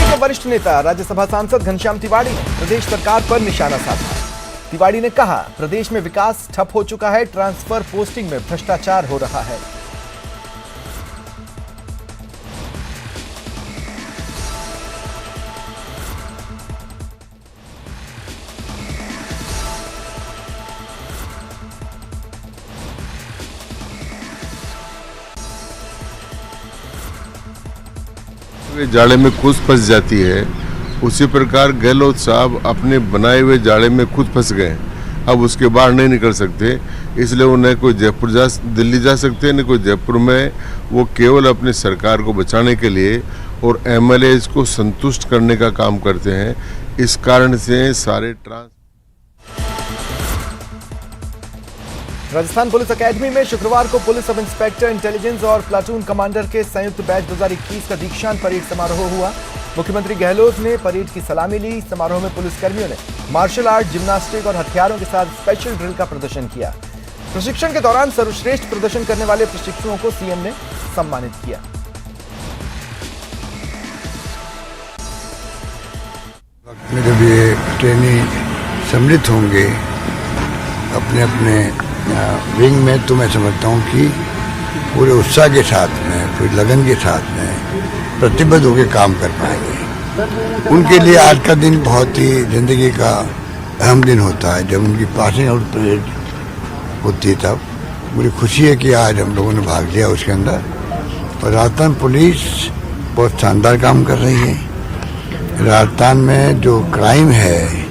के वरिष्ठ नेता राज्यसभा सांसद घनश्याम तिवाड़ी ने प्रदेश सरकार पर निशाना साधा। तिवाड़ी ने कहा, प्रदेश में विकास ठप हो चुका है, ट्रांसफर पोस्टिंग में भ्रष्टाचार हो रहा है। जाड़े में खुद फंस जाती है, उसी प्रकार गहलोत साहब अपने बनाए हुए जाड़े में खुद फंस गए। अब उसके बाहर नहीं निकल सकते, इसलिए वो न कोई दिल्ली जा सकते न कोई जयपुर में। वो केवल अपनी सरकार को बचाने के लिए और एमएलए को संतुष्ट करने का काम करते हैं। इस कारण से सारे राजस्थान पुलिस एकेडमी में शुक्रवार को पुलिस सब इंस्पेक्टर इंटेलिजेंस और प्लाटून कमांडर के संयुक्त बैच 2021 का दीक्षांत परेड समारोह हुआ। मुख्यमंत्री गहलोत ने परेड की सलामी ली। समारोह में पुलिसकर्मियों ने मार्शल आर्ट, जिम्नास्टिक और हथियारों के साथ स्पेशल ड्रिल का प्रदर्शन किया। प्रशिक्षण के दौरान सर्वश्रेष्ठ प्रदर्शन करने वाले प्रशिक्षुओं को सीएम ने सम्मानित किया। वक्त में जब ये ट्रेनी सम्मिलित होंगे अपने अपने विंग में, तो मैं समझता हूँ कि पूरे उत्साह के साथ में, पूरी लगन के साथ में प्रतिबद्ध होकर काम कर पाएंगे। उनके लिए आज का दिन बहुत ही जिंदगी का अहम दिन होता है। जब उनकी पासिंग आउट परेड होती है तब मुझे खुशी है कि आज हम लोगों ने भाग लिया उसके अंदर। और राजस्थान पुलिस बहुत शानदार काम कर रही है। राजस्थान में जो क्राइम है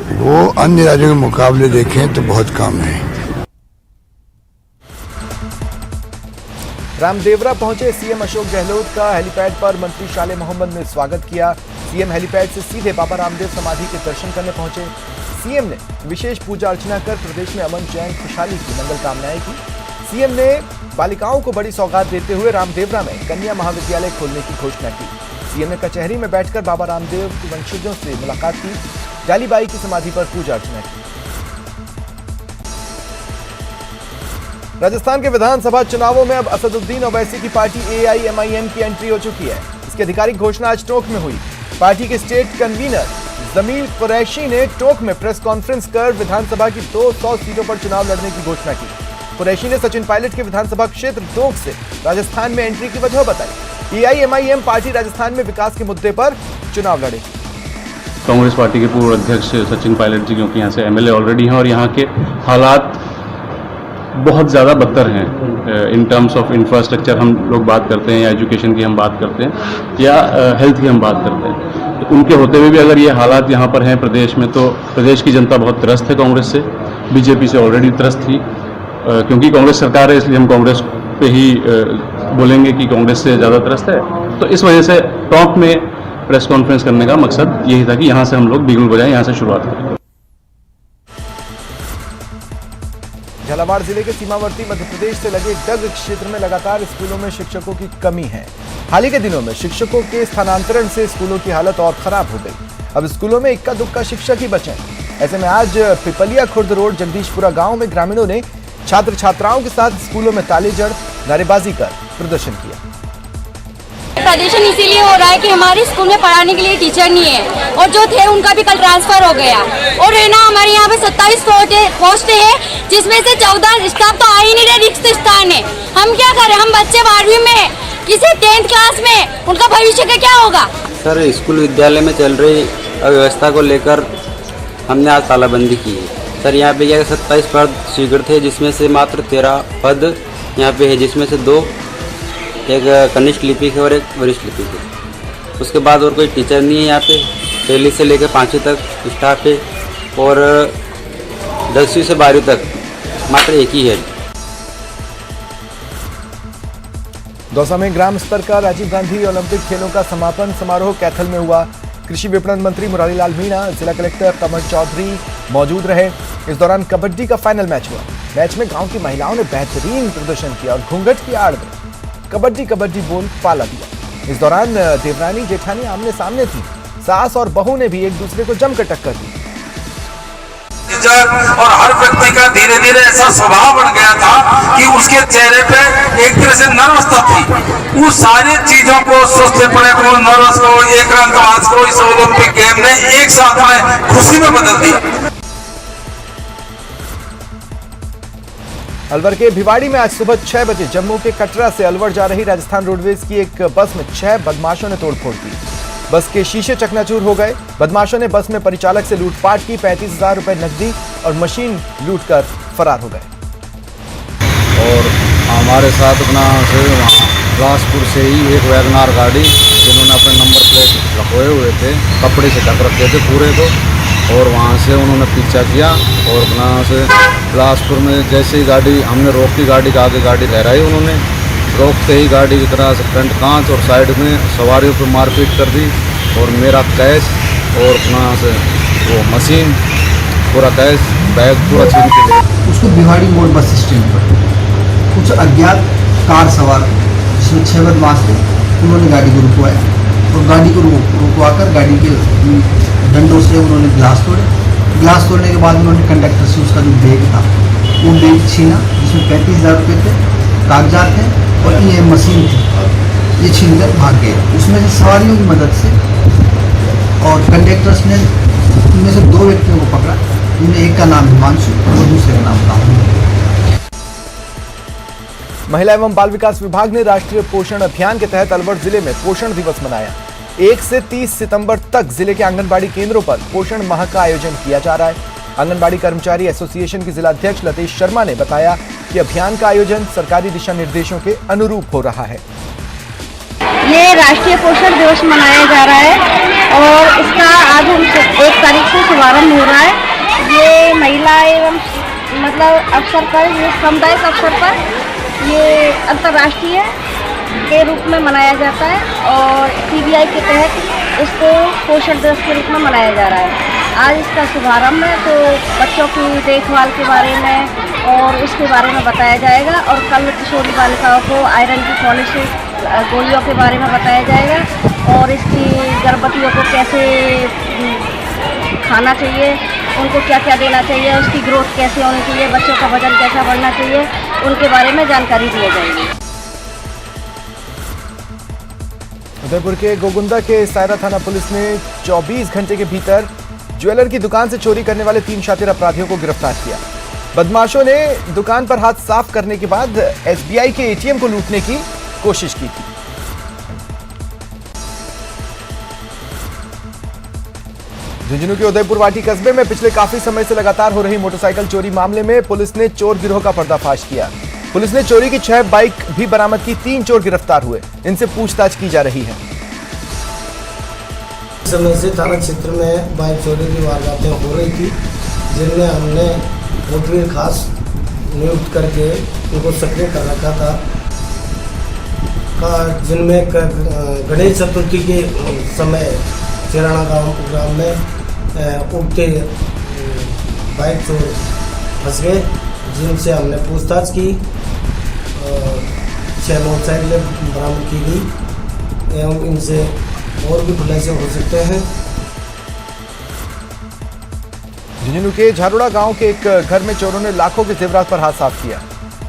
वो अन्य राज्यों के मुकाबले देखें तो बहुत कम है। रामदेवरा पहुंचे सीएम अशोक गहलोत का हेलीपैड पर मंत्री शाले मोहम्मद ने स्वागत किया। सीएम हेलीपैड से सीधे बाबा रामदेव समाधि के दर्शन करने पहुंचे। सीएम ने विशेष पूजा अर्चना कर प्रदेश में अमन, चैन, खुशहाली की मंगल कामनाएं की। सीएम ने बालिकाओं को बड़ी सौगात देते हुए रामदेवरा में कन्या महाविद्यालय खोलने की घोषणा की। सीएम ने कचहरी में बैठकर बाबा रामदेव के वंशजों से मुलाकात की। जालीबाई की समाधि पर पूजा अर्चना की। राजस्थान के विधानसभा चुनावों में अब असदुद्दीन ओवैसी की पार्टी AIMIM की एंट्री हो चुकी है। इसकी आधिकारिक घोषणा आज टोंक में हुई। पार्टी के स्टेट कन्वीनर जमील कुरैशी ने टोंक में प्रेस कॉन्फ्रेंस कर विधानसभा की 200 सीटों पर चुनाव लड़ने की घोषणा की। कुरैशी ने सचिन पायलट के विधानसभा क्षेत्र टोंक से राजस्थान में एंट्री की वजह बताई। AIMIM पार्टी राजस्थान में विकास के मुद्दे पर चुनाव लड़ेगी। कांग्रेस पार्टी के पूर्व अध्यक्ष सचिन पायलट जी, क्योंकि यहाँ से MLA ऑलरेडी हैं और यहाँ के हालात बहुत ज़्यादा बदतर हैं। इन टर्म्स ऑफ इंफ्रास्ट्रक्चर हम लोग बात करते हैं, या एजुकेशन की हम बात करते हैं, या हेल्थ की हम बात करते हैं। तो उनके होते हुए भी अगर ये हालात यहाँ पर हैं प्रदेश में, तो प्रदेश की जनता बहुत त्रस्त है कांग्रेस से। बीजेपी से ऑलरेडी त्रस्त थी, क्योंकि कांग्रेस सरकार है इसलिए हम कांग्रेस पे ही बोलेंगे कि कांग्रेस से ज़्यादा त्रस्त है। तो इस वजह से टोंक में प्रेस कॉन्फ्रेंस करने का मकसद यही था कि यहाँ से हम लोग बिगुल बजाएं, यहाँ से शुरुआत करें। झालावाड़ जिले के सीमावर्ती मध्य प्रदेश से लगे डग क्षेत्र में लगातार स्कूलों में शिक्षकों की कमी है। हाल ही के दिनों में शिक्षकों के स्थानांतरण से स्कूलों की हालत और खराब हो गई। अब स्कूलों में इक्का दुक्का शिक्षक ही बचे। ऐसे में आज पिपलिया खुर्द रोड जगदीशपुरा गांव में ग्रामीणों ने छात्र छात्राओं के साथ स्कूलों में ताले जड़ नारेबाजी कर प्रदर्शन किया। प्रदर्शन इसीलिए हो रहा है कि हमारे स्कूल में पढ़ाने के लिए टीचर नहीं है, और जो थे उनका भी कल ट्रांसफर हो गया। और है ना, हमारे यहाँ पे 27 पोस्ट है, जिसमें से 14 स्टाफ तो आ ही नहीं रहे, रिक्त स्थान है। हम क्या करें? हम बच्चे 12वीं में, किसी 10th क्लास में, उनका भविष्य का क्या होगा? सर, स्कूल विद्यालय में चल रही अव्यवस्था को लेकर हमने आज तालाबंदी की है। सर, यहाँ पे 27 पद स्वीकृत थे, जिसमें से मात्र 13 पद यहाँ पे है, जिसमें से 2 एक कनिष्ठ लिपिक है और एक वरिष्ठ लिपिक है। उसके बाद और कोई टीचर नहीं है यहाँ पे। पहली से लेकर 5वीं तक स्टाफ है और 10वीं से 12वीं तक मात्र एक ही है। दौसा में ग्राम स्तर का राजीव गांधी ओलंपिक खेलों का समापन समारोह कैथल में हुआ। कृषि विपणन मंत्री मुरारी लाल मीणा, जिला कलेक्टर कमल चौधरी मौजूद रहे। इस दौरान कबड्डी का फाइनल मैच हुआ। मैच में गांव की महिलाओं ने बेहतरीन प्रदर्शन किया और घूंघट की आड़ में कबड्डी कबड्डी बोल पाला दिया। इस दौरान देवरानी जेठानी आमने सामने थी। सास और बहू ने भी एक दूसरे को जमकर टक्कर दी। कल्चर और हर व्यक्ति का धीरे धीरे ऐसा स्वभाव बन गया था कि उसके चेहरे पे एक तरह से नर्वसता थी। उस सारी चीजों को, सुस्तेपने को, नर्वस को, एकांतवास को इस ओलंपिक गेम ने एक साथ में खुशी में बदल दिया। अलवर के भिवाड़ी में आज सुबह 6 बजे जम्मू के कटरा से अलवर जा रही राजस्थान रोडवेज की एक बस में 6 बदमाशों ने तोड़फोड़ की। बस के शीशे चकनाचूर हो गए। बदमाशों ने बस में परिचालक से लूटपाट की, 35,000 रुपए नकदी और मशीन लूटकर फरार हो गए। और हमारे साथ अपना से वहाँ बिलासपुर से ही एक वैगनार गाड़ी, जिन्होंने अपने नंबर प्लेट लखोए हुए थे, कपड़े से ढक रखे थे पूरे को, और वहाँ से उन्होंने पीछा किया और अपना से बिलासपुर में जैसे ही गाड़ी हमने रोकी, गाड़ी के आगे गाड़ी लहराई, उन्होंने रोकते ही गाड़ी की तरह से फ्रंट कांच और साइड में सवारियों पर मारपीट कर दी और मेरा कैश और अपना से वो मशीन, पूरा कैश, बैग पूरा छीन के लिए। उसको भिवाड़ी मोड़ बस स्टैंड पर कुछ अज्ञात कार सवार जिसमें 6 बदमाश थे, उन्होंने गाड़ी को रुकवाया और गाड़ी को रुकवाकर गाड़ी के डंडों से उन्होंने ग्लास तोड़े। ग्लास तोड़ने के बाद उन्होंने कंडक्टर से उसका जो बैग था वो बैग छीना, जिसमें 35,000 रुपये थे, कागजात थे और ये मशीन थी, ये छीन कर भाग गए। उसमें से सवारियों की मदद से और कंडक्टर्स ने उनमें से 2 व्यक्तियों को पकड़ा, जिनमें एक का नाम हिमांशु और दूसरे का नाम राहुल। महिला एवं बाल विकास विभाग ने राष्ट्रीय पोषण अभियान के तहत अलवर जिले में पोषण दिवस मनाया। 1 से 30 सितंबर तक जिले के आंगनबाड़ी केंद्रों पर पोषण माह का आयोजन किया जा रहा है। आंगनबाड़ी कर्मचारी एसोसिएशन की जिलाध्यक्ष लतेश शर्मा ने बताया कि अभियान का आयोजन सरकारी दिशा निर्देशों के अनुरूप हो रहा है। ये राष्ट्रीय पोषण दिवस मनाया जा रहा है और इसका आज 1 तारीख से शुभारंभ हो रहा है। ये महिला एवं मतलब अवसर पर, ये सामुदायिक अवसर पर ये अंतर्राष्ट्रीय के रूप में मनाया जाता है और CBI के तहत इसको पोषण दिवस के रूप में मनाया जा रहा है। आज इसका शुभारंभ है, तो बच्चों की देखभाल के बारे में और उसके बारे में बताया जाएगा और कल किशोरी बालिकाओं को आयरन की फॉलिश गोलियों के बारे में बताया जाएगा और इसकी गर्भवतियों को कैसे खाना चाहिए, उनको क्या क्या देना चाहिए, उसकी ग्रोथ कैसे होनी चाहिए, बच्चों का वजन कैसा बढ़ना चाहिए, उनके बारे में जानकारी दी जाएगी। उदयपुर के गोगुंदा के सायरा थाना पुलिस ने 24 घंटे के भीतर ज्वेलर की दुकान से चोरी करने वाले 3 शातिर अपराधियों को गिरफ्तार किया। बदमाशों ने दुकान पर हाथ साफ करने के बाद SBI के ATM को लूटने की कोशिश की थी। झुंझुनू के उदयपुर वाटी कस्बे में पिछले काफी समय से लगातार हो रही मोटरसाइकिल चोरी मामले में पुलिस ने चोर गिरोह का पर्दाफाश किया। पुलिस ने चोरी की 6 बाइक भी बरामद की। 3 चोर गिरफ्तार हुए, इनसे पूछताछ की जा रही है। समय से थाना क्षेत्र में बाइक चोरी की वारदातें हो रही थी, जिनमें हमने मुखबिर खास नियुक्त करके उनको सक्रिय कर रखा था, जिनमें गणेश चतुर्थी के समय चिराना ग्राम में उगते बाइक चोर फंस गए, जिनसे हमने पूछताछ की। 6 मोटरसाइकिलें बरामद की गई एवं इनसे और भी खुलासे हो सकते हैं। झुंझुनू के झारोड़ा गांव के एक घर में चोरों ने लाखों के जेवरात पर हाथ साफ किया।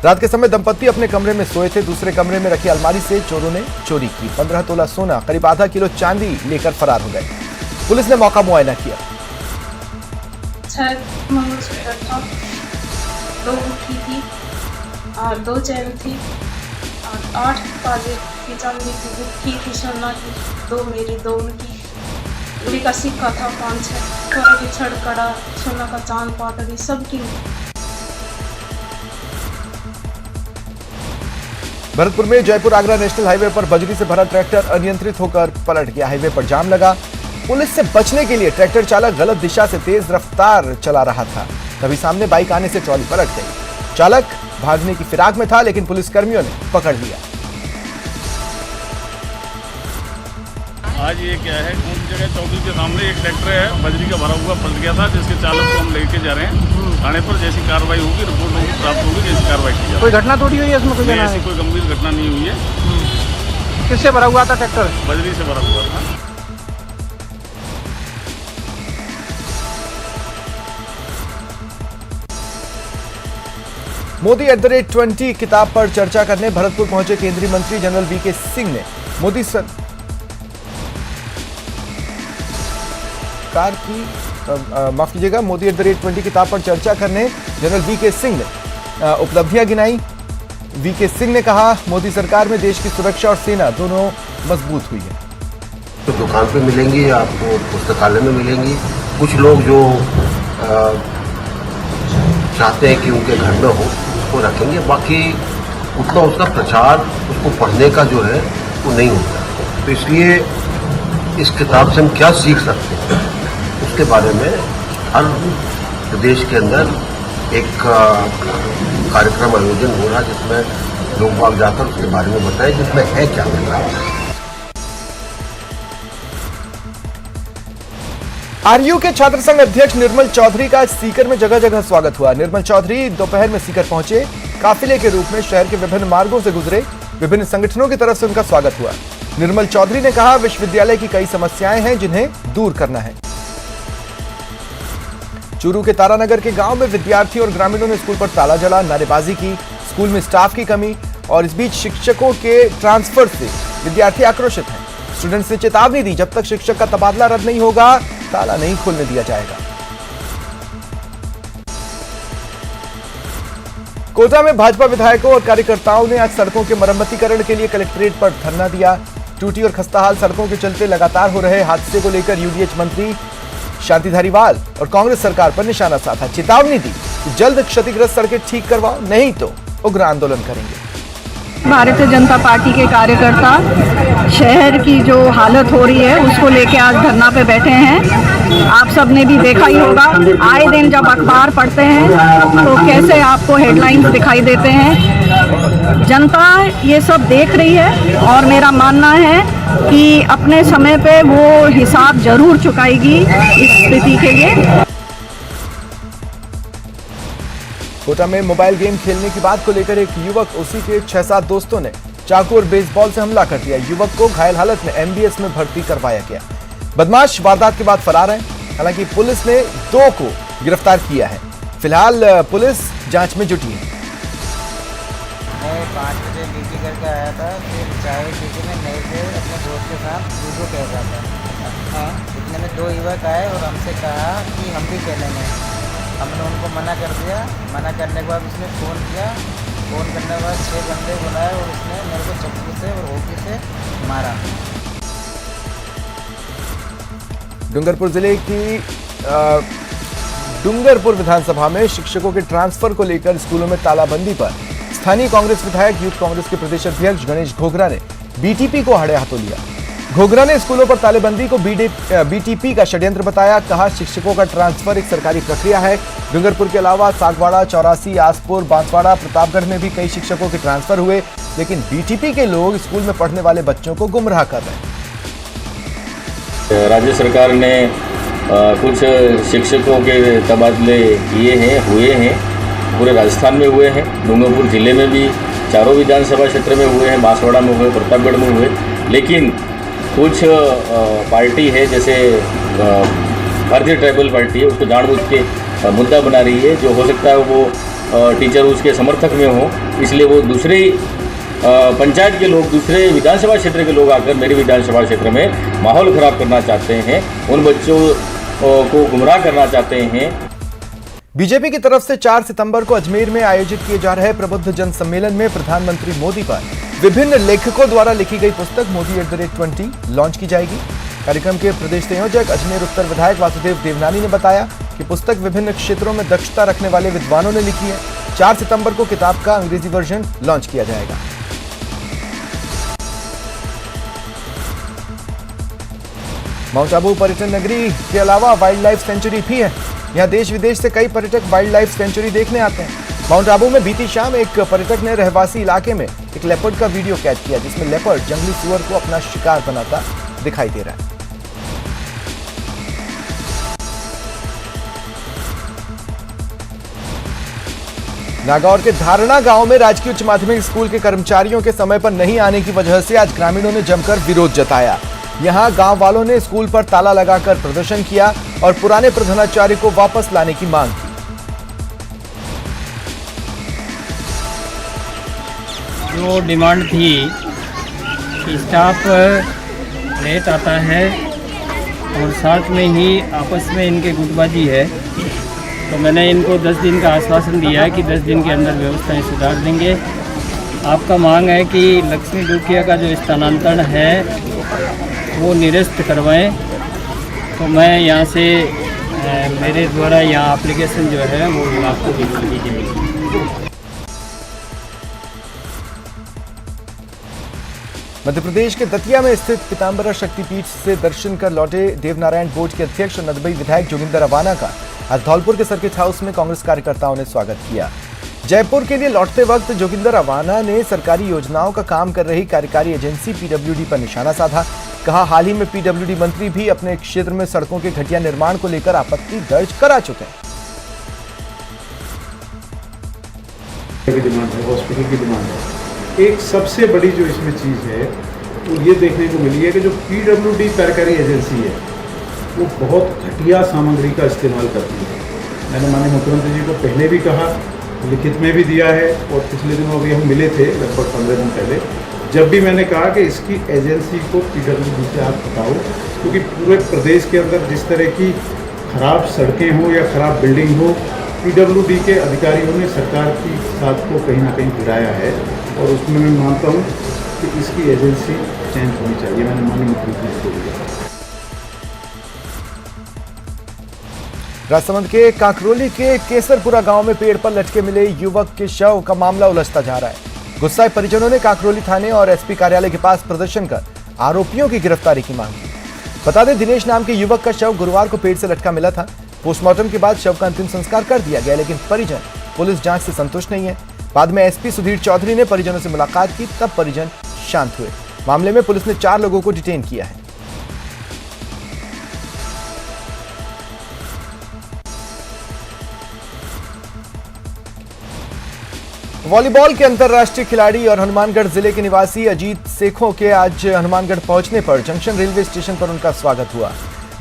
रात के समय दंपति अपने कमरे में सोए थे। दूसरे कमरे में रखी अलमारी से चोरों ने चोरी की। 15 तोला सोना, करीब आधा किलो चांदी लेकर फरार हो गए। पुलिस ने मौका मुआयना किया। 6 मंगलसूत्र था, 2 अंगूठी थी और 2 चैन थी और 8 पाजे की चांदी की गुत्थी थी, सोना की 2 मेरी 2 उनकी। पूरी का सिक्का था 5-6, थोड़ा की छड़ कड़ा, सोना का चांद पाटरी सबकी। भरतपुर में जयपुर आगरा नेशनल हाईवे पर बजरी से भरा ट्रैक्टर अनियंत्रित होकर पलट गया। हाईवे पर जाम लगा। पुलिस से बचने के लिए ट्रैक्टर चालक गलत दिशा से तेज रफ्तार चला रहा था, तभी सामने बाइक आने से ट्रॉली पलट गई। चालक भागने की फिराक में था, लेकिन पुलिसकर्मियों ने पकड़ लिया। आज ये क्या है, कौन सी जगह, चौकी के सामने एक ट्रैक्टर है बजरी का भरा हुआ पलट गया था, जिसके चालक को हम लेके जा रहे हैं थाने पर। जैसी कार्रवाई होगी, रिपोर्ट होगी, प्राप्त होगी, जैसी कार्रवाई की जाएगी। कोई घटना थोड़ी हुई है इसमें? कोई ऐसी कोई गंभीर घटना नहीं हुई है। किससे भरा हुआ था ट्रैक्टर? बजरी से भरा हुआ था। मोदी @20 किताब पर चर्चा करने भरतपुर पहुंचे केंद्रीय मंत्री जनरल वीके सिंह ने मोदी सरकार की माफ कीजिएगा, मोदी @20 किताब पर चर्चा करने जनरल वीके सिंह ने उपलब्धियां गिनाई। वीके सिंह ने कहा, मोदी सरकार में देश की सुरक्षा और सेना दोनों मजबूत हुई है। तो दुकान पे मिलेंगी, आपको पुस्तकालय में मिलेंगी। कुछ लोग जो चाहते हैं कि उनके घर में हो, उसको रखेंगे। बाकी उतना उसका प्रचार, उसको पढ़ने का जो है वो नहीं होता। तो इसलिए इस किताब से हम क्या सीख सकते हैं, उसके बारे में हर प्रदेश के अंदर एक कार्यक्रम आयोजन हो रहा है, जिसमें लोग बाग जाकर उसके बारे में बताएं, जिसमें है क्या बताएं। आरयू के छात्र संघ अध्यक्ष निर्मल चौधरी का आज सीकर में जगह जगह स्वागत हुआ। निर्मल चौधरी दोपहर में सीकर पहुंचे, काफिले के रूप में शहर के विभिन्न मार्गों से गुजरे। विभिन्न संगठनों की तरफ से उनका स्वागत हुआ। निर्मल चौधरी ने कहा, विश्वविद्यालय की कई समस्याएं हैं जिन्हें दूर करना है। चूरू के तारानगर के गांव में विद्यार्थी और ग्रामीणों ने स्कूल पर ताला जड़ा, नारेबाजी की। स्कूल में स्टाफ की कमी और इस बीच शिक्षकों के ट्रांसफर से विद्यार्थी आक्रोशित हैं। स्टूडेंट्स ने चेतावनी दी, जब तक शिक्षक का तबादला रद्द नहीं होगा ताला नहीं खोलने दिया जाएगा। कोटा में भाजपा विधायकों और कार्यकर्ताओं ने आज सड़कों के मरम्मतीकरण के लिए कलेक्ट्रेट पर धरना दिया। टूटी और खस्ताहाल सड़कों के चलते लगातार हो रहे हादसे को लेकर यूडीएच मंत्री शांति धारीवाल और कांग्रेस सरकार पर निशाना साधा। चेतावनी दी कि जल्द क्षतिग्रस्त सड़कें ठीक करवाओ, नहीं तो उग्र आंदोलन करेंगे। भारतीय जनता पार्टी के कार्यकर्ता शहर की जो हालत हो रही है उसको लेके आज धरना पे बैठे हैं। आप सबने भी देखा ही होगा, आए दिन जब अखबार पढ़ते हैं तो कैसे आपको हेडलाइंस दिखाई देते हैं। जनता ये सब देख रही है और मेरा मानना है कि अपने समय पे वो हिसाब जरूर चुकाएगी इस स्थिति के लिए। कोटा में मोबाइल गेम खेलने की बात को लेकर एक युवक, उसी के 6-7 दोस्तों ने चाकू और बेसबॉल से हमला कर दिया। युवक को घायल हालत में एमबीएस में भर्ती करवाया गया। बदमाश वारदात के बाद फरार है। हालांकि पुलिस ने 2 को गिरफ्तार किया है। फिलहाल पुलिस जांच में जुटी है। मैं 5 बजे ड्यूटी करके आया था, फिर चाय ड्यूटी में नए से अपने दोस्त के साथ लूडो खेल रहा था। इतने में 2 युवक आए और हमसे कहा कि हम भी खेलेंगे। हमने उनको मना कर दिया। मना करने के बाद उसने फ़ोन किया। फ़ोन करने के बाद 6 बंदे बुलाए और उसने मेरे को चप्पू से और होकी से मारा। डूंगरपुर जिले की डूंगरपुर विधानसभा में शिक्षकों के ट्रांसफर को लेकर स्कूलों में तालाबंदी पर स्थानीय कांग्रेस विधायक यूथ कांग्रेस के प्रदेश अध्यक्ष गणेश घोगरा ने बीटीपी को हड़े हाथों लिया। घोगरा ने स्कूलों पर तालेबंदी को बीटीपी का षड्यंत्र बताया। कहा, शिक्षकों का ट्रांसफर एक सरकारी प्रक्रिया है। डूंगरपुर के अलावा सागवाड़ा, चौरासी, आसपुर, बांसवाड़ा, प्रतापगढ़ में भी कई शिक्षकों के ट्रांसफर हुए, लेकिन बीटीपी के लोग स्कूल में पढ़ने वाले बच्चों को गुमराह कर रहे हैं। राज्य सरकार ने कुछ शिक्षकों के तबादले किए हैं, हुए हैं, पूरे राजस्थान में हुए हैं। डूंगरपुर जिले में भी चारों विधानसभा क्षेत्र में हुए हैं, बांसवाड़ा में हुए, प्रतापगढ़ में हुए। लेकिन कुछ पार्टी है, जैसे भारतीय ट्राइबल पार्टी है, उसको जानबूझ के मुद्दा बना रही है। जो हो सकता है वो टीचर उसके समर्थक में हो, इसलिए वो दूसरे पंचायत के लोग, दूसरे विधानसभा क्षेत्र के लोग आकर मेरे विधानसभा क्षेत्र में माहौल खराब करना चाहते हैं, उन बच्चों को गुमराह करना चाहते हैं। बीजेपी की तरफ से 4 सितंबर को अजमेर में आयोजित किए जा रहे प्रबुद्ध जन सम्मेलन में प्रधानमंत्री मोदी पर विभिन्न लेखकों द्वारा लिखी गई पुस्तक मोदी @20 लॉन्च की जाएगी। कार्यक्रम के प्रदेश संयोजक अजमेर उत्तर विधायक वासुदेव देवनानी ने बताया कि पुस्तक विभिन्न क्षेत्रों में दक्षता रखने वाले विद्वानों ने लिखी है। 4 सितंबर को किताब का अंग्रेजी वर्जन लॉन्च किया जाएगा। माउंट आबू पर्यटन नगरी के अलावा वाइल्ड लाइफ सेंचुरी भी है। यहाँ देश विदेश से कई पर्यटक वाइल्ड लाइफ सेंचुरी देखने आते हैं। माउंट आबू में बीती शाम एक पर्यटक ने रहवासी इलाके में एक लेपर्ड का वीडियो कैद किया, जिसमें लेपर्ड जंगली सुअर को अपना शिकार बनाता दिखाई दे रहा है। नागौर के धारणा गांव में राजकीय उच्च माध्यमिक स्कूल के कर्मचारियों के समय पर नहीं आने की वजह से आज ग्रामीणों ने जमकर विरोध जताया। यहां गांव वालों ने स्कूल पर ताला लगाकर प्रदर्शन किया और पुराने प्रधानाचार्य को वापस लाने की मांग की। जो डिमांड थी कि स्टाफ लेट आता है और साथ में ही आपस में इनके गुटबाजी है, तो मैंने इनको 10 दिन का आश्वासन दिया है कि 10 दिन के अंदर व्यवस्थाएं सुधार देंगे। आपका मांग है कि लक्ष्मी डुकिया का जो स्थानांतरण है वो निरस्त करवाएं, तो मैं यहाँ से मेरे द्वारा यहाँ एप्लीकेशन जो है वो आपको भिजवा दी जाएगी। मध्य प्रदेश के दतिया में स्थित पीताम्बरा शक्तिपीठ से दर्शन कर लौटे देवनारायण बोर्ड के अध्यक्ष और नदबई विधायक जोगिंदर अवाना का आज धौलपुर के सर्किट हाउस में कांग्रेस कार्यकर्ताओं ने स्वागत किया। जयपुर के लिए लौटते वक्त जोगिंदर अवाना ने सरकारी योजनाओं का काम कर रही कार्यकारी एजेंसी पीडब्ल्यूडी पर निशाना साधा। कहा, हाल ही में पीडब्ल्यूडी मंत्री भी अपने क्षेत्र में सड़कों के घटिया निर्माण को लेकर आपत्ति दर्ज करा चुके हैं। हॉस्पिटल की डिमांड है। एक सबसे बड़ी जो इसमें चीज़ है वो ये देखने को मिली है कि जो पीडब्ल्यूडी कार्यकारी एजेंसी है वो बहुत घटिया सामग्री का इस्तेमाल करती है। मैंने माननीय मुख्यमंत्री जी को पहले भी कहा, लिखित में भी दिया है, और पिछले दिनों भी हम मिले थे लगभग 15 दिन पहले, जब भी मैंने कहा कि इसकी एजेंसी को पीडब्ल्यूडी से आप हटाओ, क्योंकि पूरे प्रदेश के अंदर जिस तरह की खराब सड़कें हो या खराब बिल्डिंग हो, पीडब्ल्यूडी के अधिकारियों ने सरकार की साथ को कहीं ना कहीं गिराया है, और उसमें मैं मानता हूँ कि इसकी एजेंसी चेंज होनी चाहिए। मैंने माननीय मुख्यमंत्री जी को दिया। राजसमंद के काकरोली के केसरपुरा गांव में पेड़ पर लटके मिले युवक के शव का मामला उलझता जा रहा है। गुस्साए परिजनों ने काकरोली थाने और एसपी कार्यालय के पास प्रदर्शन कर आरोपियों की गिरफ्तारी की मांग की। बता दें, दिनेश नाम के युवक का शव गुरुवार को पेड़ से लटका मिला था। पोस्टमार्टम के बाद शव का अंतिम संस्कार कर दिया गया, लेकिन परिजन पुलिस जांच से संतुष्ट नहीं है। बाद में एसपी सुधीर चौधरी ने परिजनों से मुलाकात की, तब परिजन शांत हुए। मामले में पुलिस ने 4 लोगों को डिटेन किया है। वॉलीबॉल के अंतर्राष्ट्रीय खिलाड़ी और हनुमानगढ़ जिले के निवासी अजीत सेखों के आज हनुमानगढ़ पहुंचने पर जंक्शन रेलवे स्टेशन पर उनका स्वागत हुआ।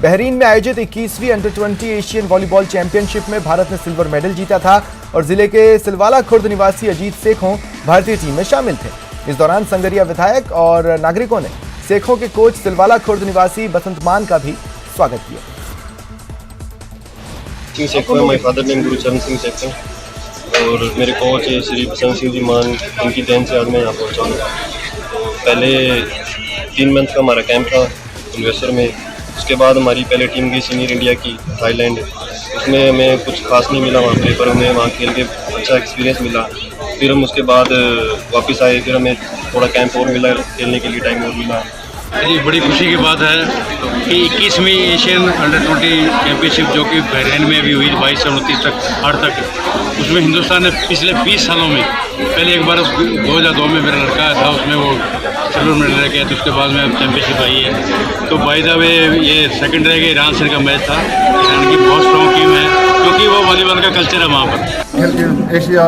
बहरीन में आयोजित 21वीं अंडर-20 एशियन वॉलीबॉल चैंपियनशिप में भारत ने सिल्वर मेडल जीता था और जिले के सिलवाला खुर्द निवासी अजीत सेखों भारतीय टीम में शामिल थे। इस दौरान संगरिया विधायक और नागरिकों ने सेखों के कोच सिलवाला खुर्द निवासी बसंत मान का भी स्वागत किया। और मेरे कोच श्री बसंत सिंह जी मान, उनकी देन से आज मैं यहाँ पहुँचा हूँ। तो पहले 3 मंथ का हमारा कैंप था कुलवेश्वर में। उसके बाद हमारी पहले टीम गई सीनियर इंडिया की थाईलैंड। उसमें हमें कुछ खास नहीं मिला वहाँ पे, पर हमें वहाँ खेल के अच्छा एक्सपीरियंस मिला। फिर हम उसके बाद वापस आए, फिर हमें थोड़ा कैंप और मिला, खेलने के लिए टाइम और मिला। जी, बड़ी खुशी की बात है कि 21वीं एशियन अंडर-20 चैंपियनशिप जो कि बहरीन में भी हुई 22 से 29 तक 8 तक, उसमें हिंदुस्तान ने पिछले 20 सालों में पहले एक बार 2002 में मेरा लड़का था, उसमें वो सिल्वर मेडल रह गया, तो उसके बाद में चैंपियनशिप आई है। तो बाय द वे ये सेकंड रह गया, ईरान से का मैच था। ईरान की बहुत स्ट्रॉन्ग टीम है क्योंकि वो वॉलीबॉल का कल्चर है वहाँ पर। एशिया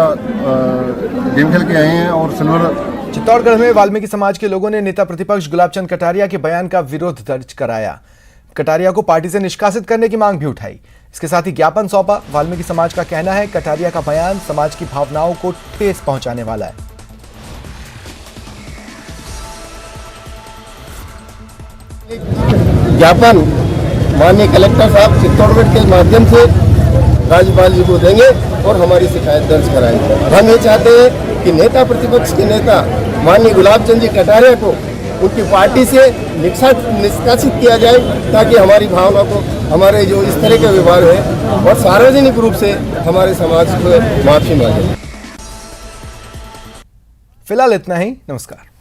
गेम खेल के आए हैं और सिल्वर। चित्तौड़गढ़ में वाल्मीकि समाज के लोगों ने नेता प्रतिपक्ष गुलाबचंद कटारिया के बयान का विरोध दर्ज कराया। कटारिया को पार्टी से निष्कासित करने की मांग भी उठाई। इसके साथ ही ज्ञापन सौंपा। वाल्मीकि समाज का कहना है कटारिया का बयान समाज की भावनाओं को ठेस पहुंचाने वाला है। ज्ञापन माननीय कलेक्टर साहब चित्तौड़गढ़ के माध्यम से राज्यपाल जी को देंगे और हमारी शिकायत दर्ज कराएंगे। हम ये चाहते हैं कि नेता प्रतिपक्ष के नेता माननीय गुलाबचंद जी कटारिया को उनकी पार्टी से निष्कासित किया जाए, ताकि हमारी भावना को, हमारे जो इस तरह के व्यवहार है और सार्वजनिक रूप से हमारे समाज को माफी मांगे। फिलहाल इतना ही। नमस्कार।